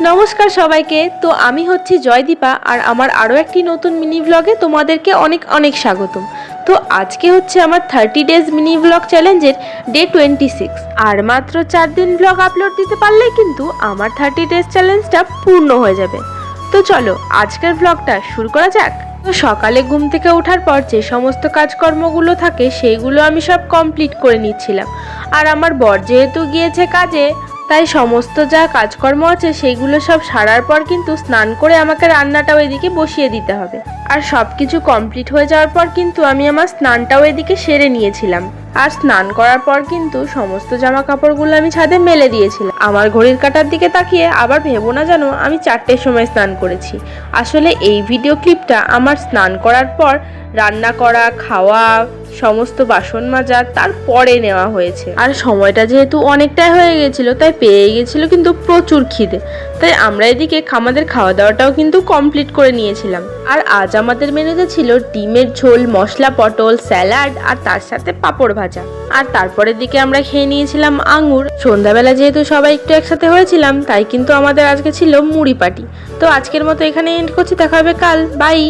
নমস্কার সবাইকে। তো আমি হচ্ছি জয়দীপা আর আমার আরও একটি নতুন মিনি ব্লগে তোমাদেরকে অনেক অনেক স্বাগতম। তো আজকে হচ্ছে আমার 30 ডেজ মিনি ব্লগ চ্যালেঞ্জের ডে 26 আর মাত্র 4 দিন ব্লগ আপলোড দিতে পারলেই কিন্তু আমার 30 ডেজ চ্যালেঞ্জটা পূর্ণ হয়ে যাবে। তো চলো আজকের ব্লগটা শুরু করা যাক। তো সকালে ঘুম থেকে ওঠার পর যে সমস্ত কাজকর্মগুলো থাকে সেইগুলো আমি সব কমপ্লিট করে নিচ্ছিলাম। আর আমার বর যেহেতু গিয়েছে কাজে, তাই সমস্ত যা কাজকর্ম আছে সেইগুলো সব সারার পর কিন্তু স্নান করে আমাকে রান্নাটাও এদিকে বসিয়ে দিতে হবে। আর সব কিছু কমপ্লিট হয়ে যাওয়ার পর কিন্তু আমি আমার স্নানটাও এদিকে সেরে নিয়েছিলাম। আর স্নান করার পর কিন্তু সমস্ত জামা কাপড়গুলো আমি ছাদে মেলে দিয়েছিলাম। আমার ঘড়ির কাঁটার দিকে তাকিয়ে আবার ভেবো না জানো আমি 4টের সময় স্নান করেছি। আসলে এই ভিডিও ক্লিপটা আমার স্নান করার পর রান্না করা, খাওয়া, সমস্ত বাসন মাজা তারপরে নেওয়া হয়েছে। আর সময়টা যেহেতু অনেকটাই হয়ে গেছিল তাই পেয়ে গেছিল কিন্তু প্রচুর খিদে, তাই আমরা এদিকে আমাদের খাওয়া দাওয়াটাও কিন্তু কমপ্লিট করে নিয়েছিলাম। আর আজ আমাদের মেনুতে ছিল ডিমের ঝোল, মশলা পটল, স্যালাড আর তার সাথে পাঁপড় ভাজা। আর তারপরের দিকে আমরা খেয়ে নিয়েছিলাম আঙুর। সন্ধ্যাবেলা যেহেতু সবাই একটু একসাথে হয়েছিলাম তাই কিন্তু আমাদের আজকে ছিল মুড়ি পার্টি। তো আজকের মতো এখানে এন্ড করছি, দেখা হবে কাল, বাই।